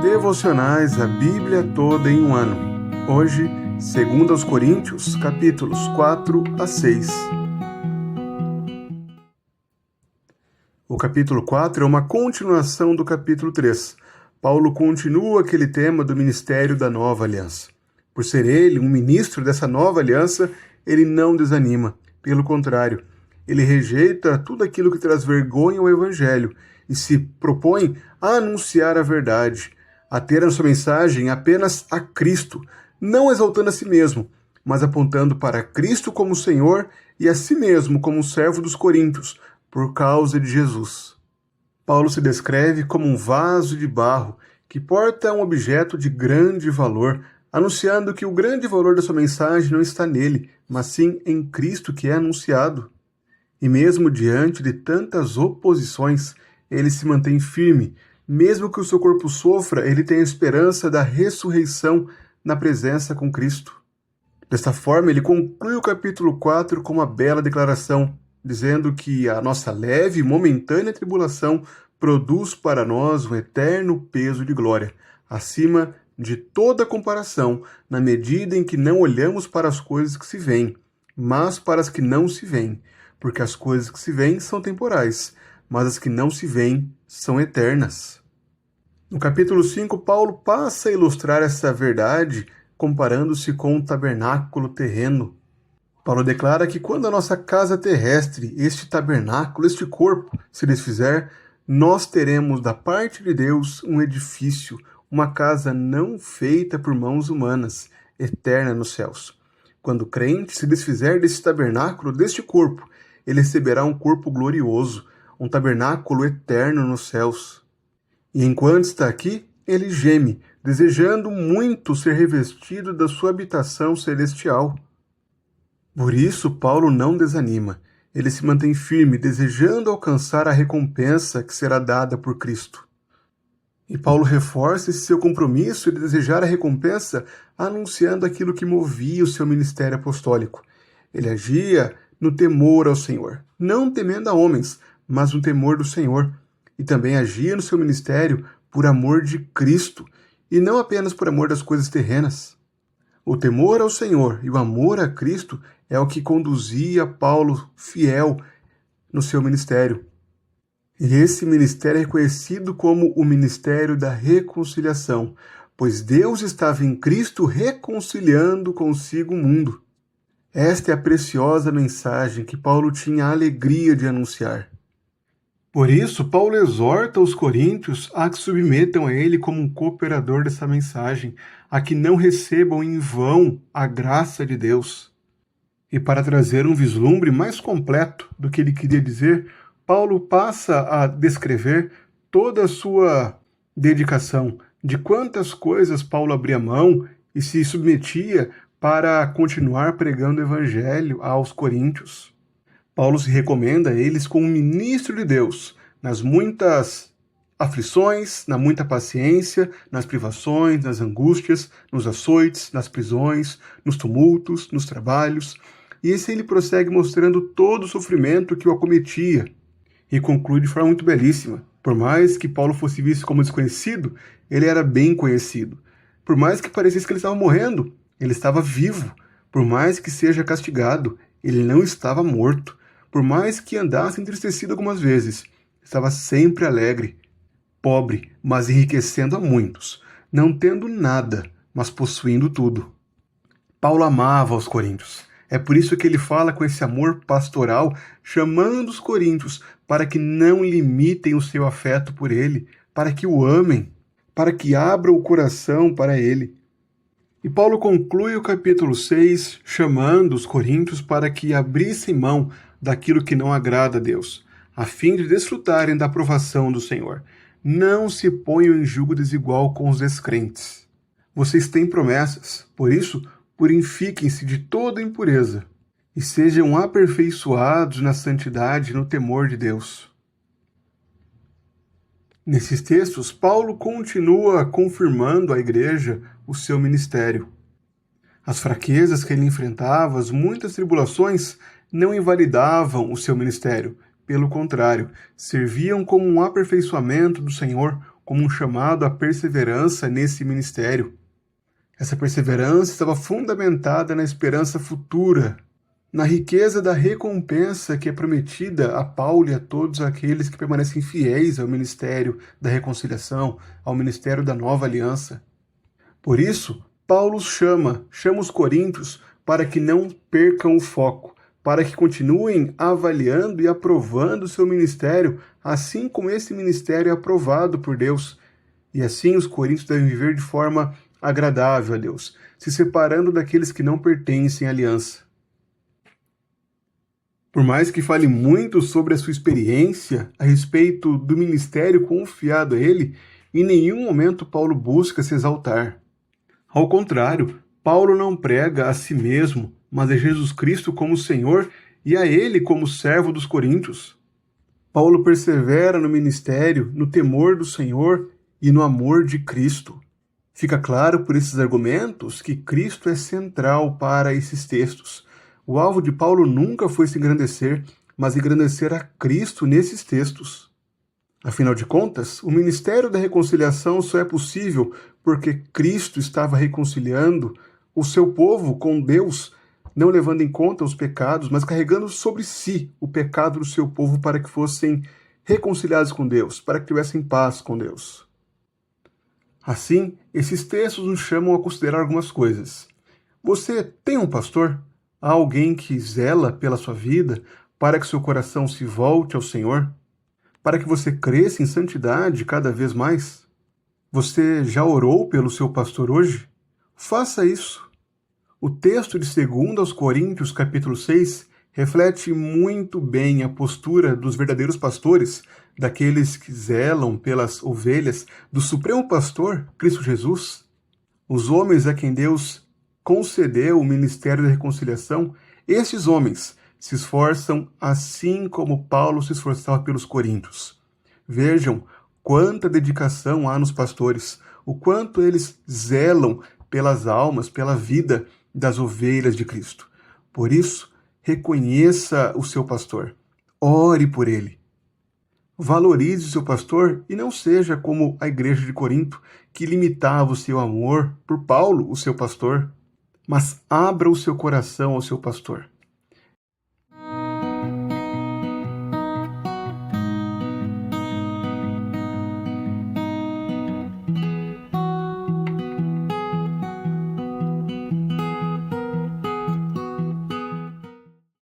Devocionais A Bíblia Toda em um Ano. Hoje, 2 Coríntios, capítulos 4 a 6. O capítulo 4 é uma continuação do capítulo 3. Paulo continua aquele tema do ministério da nova aliança. Por ser ele um ministro dessa nova aliança, ele não desanima. Pelo contrário, ele rejeita tudo aquilo que traz vergonha ao evangelho e se propõe a anunciar a verdade, a ter a sua mensagem apenas a Cristo, não exaltando a si mesmo, mas apontando para Cristo como Senhor e a si mesmo como servo dos coríntios, por causa de Jesus. Paulo se descreve como um vaso de barro que porta um objeto de grande valor, anunciando que o grande valor da sua mensagem não está nele, mas sim em Cristo que é anunciado. E mesmo diante de tantas oposições, ele se mantém firme. Mesmo que o seu corpo sofra, ele tem a esperança da ressurreição na presença com Cristo. Desta forma, ele conclui o capítulo 4 com uma bela declaração, dizendo que a nossa leve e momentânea tribulação produz para nós um eterno peso de glória, acima de toda comparação, na medida em que não olhamos para as coisas que se veem, mas para as que não se veem, porque as coisas que se veem são temporais, mas as que não se veem são eternas. No capítulo 5, Paulo passa a ilustrar essa verdade comparando-se com um tabernáculo terreno. Paulo declara que quando a nossa casa terrestre, este tabernáculo, este corpo, se desfizer, nós teremos da parte de Deus um edifício, uma casa não feita por mãos humanas, eterna nos céus. Quando o crente se desfizer desse tabernáculo, deste corpo, ele receberá um corpo glorioso, um tabernáculo eterno nos céus. E enquanto está aqui, ele geme, desejando muito ser revestido da sua habitação celestial. Por isso, Paulo não desanima. Ele se mantém firme, desejando alcançar a recompensa que será dada por Cristo. E Paulo reforça esse seu compromisso de desejar a recompensa, anunciando aquilo que movia o seu ministério apostólico. Ele agia no temor ao Senhor, não temendo a homens, mas no temor do Senhor, e também agia no seu ministério por amor de Cristo, e não apenas por amor das coisas terrenas. O temor ao Senhor e o amor a Cristo é o que conduzia Paulo fiel no seu ministério. E esse ministério é reconhecido como o ministério da reconciliação, pois Deus estava em Cristo reconciliando consigo o mundo. Esta é a preciosa mensagem que Paulo tinha a alegria de anunciar. Por isso, Paulo exorta os coríntios a que submetam a ele como um cooperador dessa mensagem, a que não recebam em vão a graça de Deus. E para trazer um vislumbre mais completo do que ele queria dizer, Paulo passa a descrever toda a sua dedicação, de quantas coisas Paulo abria mão e se submetia para continuar pregando o evangelho aos coríntios. Paulo se recomenda a eles como ministro de Deus, nas muitas aflições, na muita paciência, nas privações, nas angústias, nos açoites, nas prisões, nos tumultos, nos trabalhos. E assim ele prossegue mostrando todo o sofrimento que o acometia. E conclui de forma muito belíssima. Por mais que Paulo fosse visto como desconhecido, ele era bem conhecido. Por mais que parecesse que ele estava morrendo, ele estava vivo. Por mais que seja castigado, ele não estava morto. Por mais que andasse entristecido algumas vezes, estava sempre alegre, pobre, mas enriquecendo a muitos, não tendo nada, mas possuindo tudo. Paulo amava os coríntios. É por isso que ele fala com esse amor pastoral, chamando os coríntios para que não limitem o seu afeto por ele, para que o amem, para que abram o coração para ele. E Paulo conclui o capítulo 6 chamando os coríntios para que abrissem mão daquilo que não agrada a Deus, a fim de desfrutarem da aprovação do Senhor. Não se ponham em julgo desigual com os descrentes. Vocês têm promessas, por isso, purifiquem-se de toda impureza e sejam aperfeiçoados na santidade e no temor de Deus. Nesses textos, Paulo continua confirmando à igreja o seu ministério. As fraquezas que ele enfrentava, as muitas tribulações, não invalidavam o seu ministério. Pelo contrário, serviam como um aperfeiçoamento do Senhor, como um chamado à perseverança nesse ministério. Essa perseverança estava fundamentada na esperança futura, na riqueza da recompensa que é prometida a Paulo e a todos aqueles que permanecem fiéis ao ministério da reconciliação, ao ministério da nova aliança. Por isso, Paulo chama os coríntios para que não percam o foco, para que continuem avaliando e aprovando o seu ministério, assim como esse ministério é aprovado por Deus. E assim os coríntios devem viver de forma agradável a Deus, se separando daqueles que não pertencem à aliança. Por mais que fale muito sobre a sua experiência a respeito do ministério confiado a ele, em nenhum momento Paulo busca se exaltar. Ao contrário, Paulo não prega a si mesmo, mas a Jesus Cristo como Senhor e a ele como servo dos coríntios. Paulo persevera no ministério, no temor do Senhor e no amor de Cristo. Fica claro por esses argumentos que Cristo é central para esses textos. O alvo de Paulo nunca foi se engrandecer, mas engrandecer a Cristo nesses textos. Afinal de contas, o ministério da reconciliação só é possível porque Cristo estava reconciliando o seu povo com Deus, não levando em conta os pecados, mas carregando sobre si o pecado do seu povo para que fossem reconciliados com Deus, para que tivessem paz com Deus. Assim, esses textos nos chamam a considerar algumas coisas. Você tem um pastor? Há alguém que zela pela sua vida para que seu coração se volte ao Senhor? Para que você cresça em santidade cada vez mais? Você já orou pelo seu pastor hoje? Faça isso. O texto de 2 Coríntios, capítulo 6, reflete muito bem a postura dos verdadeiros pastores, daqueles que zelam pelas ovelhas do Supremo Pastor, Cristo Jesus. Os homens a quem Deus concedeu o ministério da reconciliação, esses homens se esforçam assim como Paulo se esforçava pelos coríntios. Vejam quanta dedicação há nos pastores, o quanto eles zelam pelas almas, pela vida das ovelhas de Cristo. Por isso, reconheça o seu pastor, ore por ele. Valorize o seu pastor e não seja como a igreja de Corinto, que limitava o seu amor por Paulo, o seu pastor, mas abra o seu coração ao seu pastor.